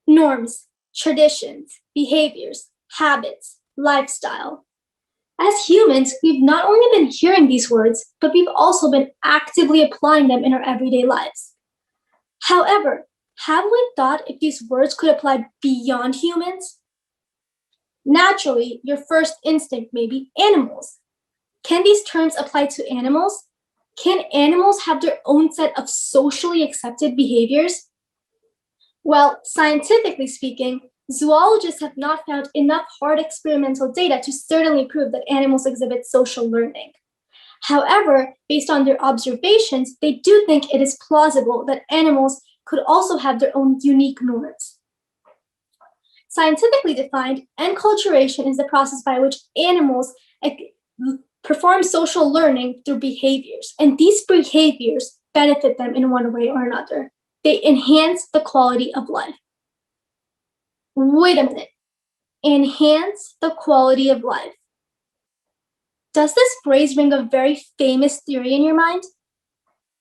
norms, traditions, behaviors, habits, lifestyle. As humans, we've not only been hearing these words, but we've also been actively applying them in our everyday lives. However, have we thought if these words could apply beyond humans? Naturally, your first instinct may be animals. Can these terms apply to animals? Can animals have their own set of socially accepted behaviors? Well, scientifically speaking, zoologists have not found enough hard experimental data to certainly prove that animals exhibit social learning. However, based on their observations, they do think it is plausible that animals could also have their own unique norms. Scientifically defined, enculturation is the process by which animals perform social learning through behaviors, and these behaviors benefit them in one way or another. They enhance the quality of life. Wait a minute. Enhance the quality of life. Does this phrase ring a very famous theory in your mind?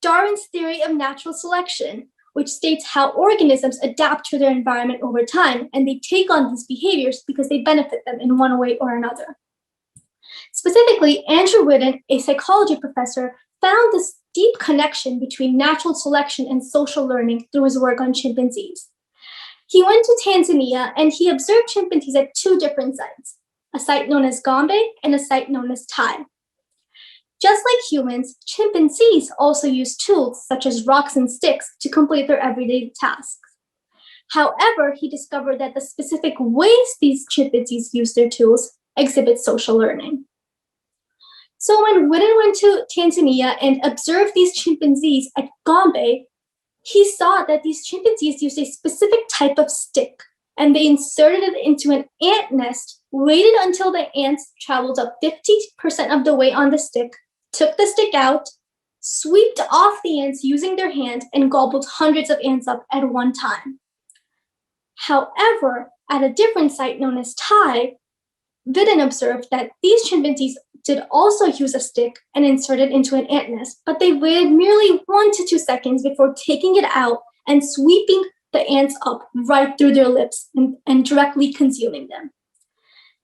Darwin's theory of natural selection, which states how organisms adapt to their environment over time, and they take on these behaviors because they benefit them in one way or another. Specifically, Andrew Whitten, a psychology professor, found this deep connection between natural selection and social learning through his work on chimpanzees. He went to Tanzania and he observed chimpanzees at two different sites, a site known as Gombe and a site known as Tai. Just like humans, chimpanzees also use tools such as rocks and sticks to complete their everyday tasks. However, he discovered that the specific ways these chimpanzees use their tools exhibit social learning. So when Whitten went to Tanzania and observed these chimpanzees at Gombe, he saw that these chimpanzees used a specific type of stick, and they inserted it into an ant nest, waited until the ants traveled up 50% of the way on the stick, took the stick out, swept off the ants using their hand, and gobbled hundreds of ants up at one time. However, at a different site known as Tai, Whitten observed that these chimpanzees did also use a stick and insert it into an ant nest, but they waited merely 1 to 2 seconds before taking it out and sweeping the ants up right through their lips and directly consuming them.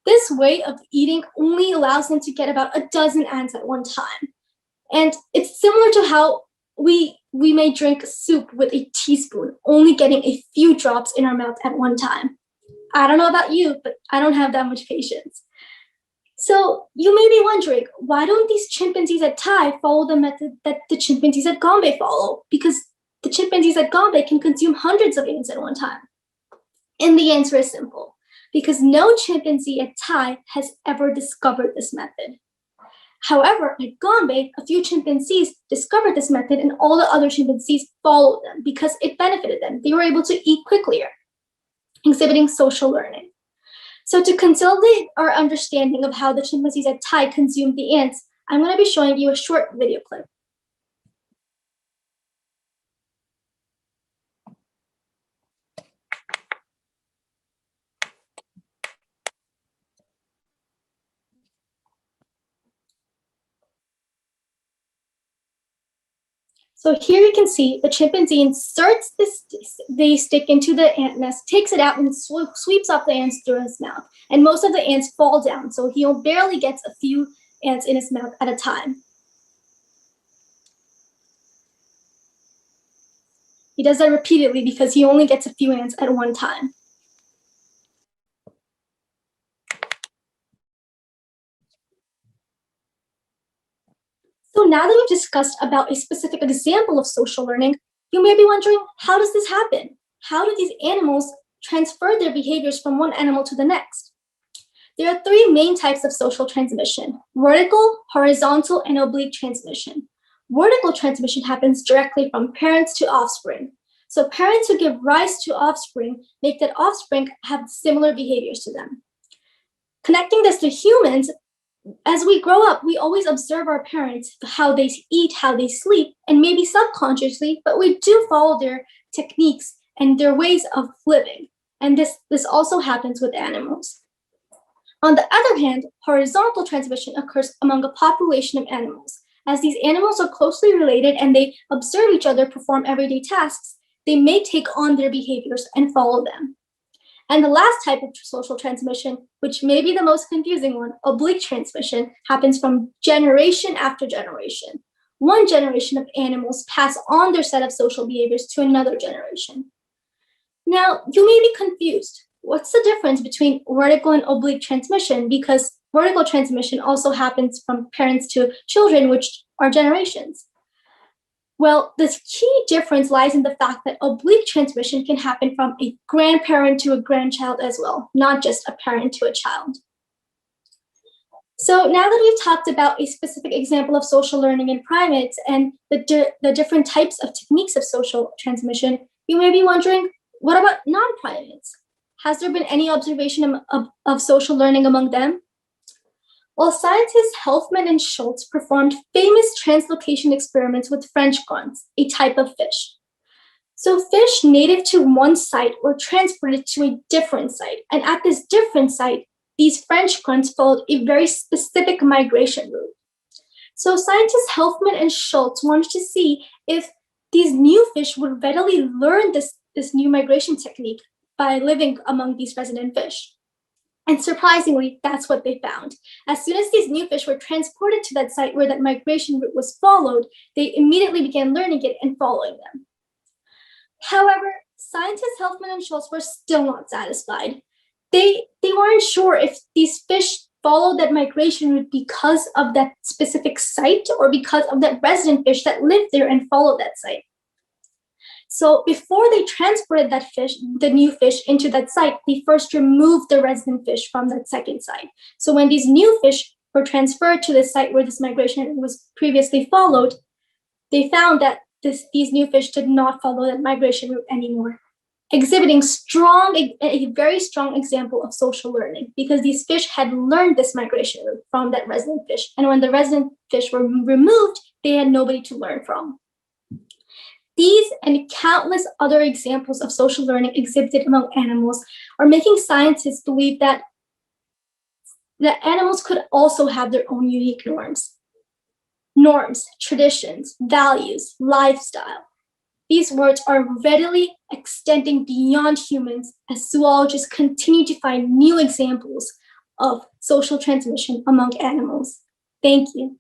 This way of eating only allows them to get about a dozen ants at one time. And it's similar to how we may drink soup with a teaspoon, only getting a few drops in our mouth at one time. I don't know about you, but I don't have that much patience. So you may be wondering, why don't these chimpanzees at Tai follow the method that the chimpanzees at Gombe follow? Because the chimpanzees at Gombe can consume hundreds of ants at one time. And the answer is simple, because no chimpanzee at Tai has ever discovered this method. However, at Gombe, a few chimpanzees discovered this method and all the other chimpanzees followed them because it benefited them. They were able to eat quicker, exhibiting social learning. So to consolidate our understanding of how the chimpanzees at Tai consumed the ants, I'm going to be showing you a short video clip. So here you can see the chimpanzee inserts the stick into the ant nest, takes it out, and sweeps up the ants through his mouth. And most of the ants fall down, so he barely gets a few ants in his mouth at a time. He does that repeatedly because he only gets a few ants at one time. So now that we've discussed about a specific example of social learning, you may be wondering, how does this happen? How do these animals transfer their behaviors from one animal to the next? There are three main types of social transmission: vertical, horizontal, and oblique transmission. Vertical transmission happens directly from parents to offspring. So parents who give rise to offspring make that offspring have similar behaviors to them. Connecting this to humans, as we grow up, we always observe our parents, how they eat, how they sleep, and maybe subconsciously, but we do follow their techniques and their ways of living. And this also happens with animals. On the other hand, horizontal transmission occurs among a population of animals. As these animals are closely related and they observe each other perform everyday tasks, they may take on their behaviors and follow them. And the last type of social transmission, which may be the most confusing one, oblique transmission, happens from generation after generation. One generation of animals pass on their set of social behaviors to another generation. Now, you may be confused. What's the difference between vertical and oblique transmission? Because vertical transmission also happens from parents to children, which are generations. Well, this key difference lies in the fact that oblique transmission can happen from a grandparent to a grandchild as well, not just a parent to a child. So now that we've talked about a specific example of social learning in primates and the different types of techniques of social transmission, you may be wondering, what about non-primates? Has there been any observation of social learning among them? Well, scientists Helfman and Schultz performed famous translocation experiments with French grunts, a type of fish. So fish native to one site were transported to a different site, and at this different site, these French grunts followed a very specific migration route. So scientists Helfman and Schultz wanted to see if these new fish would readily learn this new migration technique by living among these resident fish. And surprisingly, that's what they found. As soon as these new fish were transported to that site where that migration route was followed, they immediately began learning it and following them. However, scientists Helfman and Schultz were still not satisfied. They weren't sure if these fish followed that migration route because of that specific site or because of that resident fish that lived there and followed that site. So before they transported that fish, the new fish, into that site, they first removed the resident fish from that second site. So when these new fish were transferred to the site where this migration was previously followed, they found that these new fish did not follow that migration route anymore, exhibiting a very strong example of social learning, because these fish had learned this migration route from that resident fish. And when the resident fish were removed, they had nobody to learn from. These and countless other examples of social learning exhibited among animals are making scientists believe that animals could also have their own unique norms, traditions, values, lifestyle. These words are readily extending beyond humans as zoologists continue to find new examples of social transmission among animals. Thank you.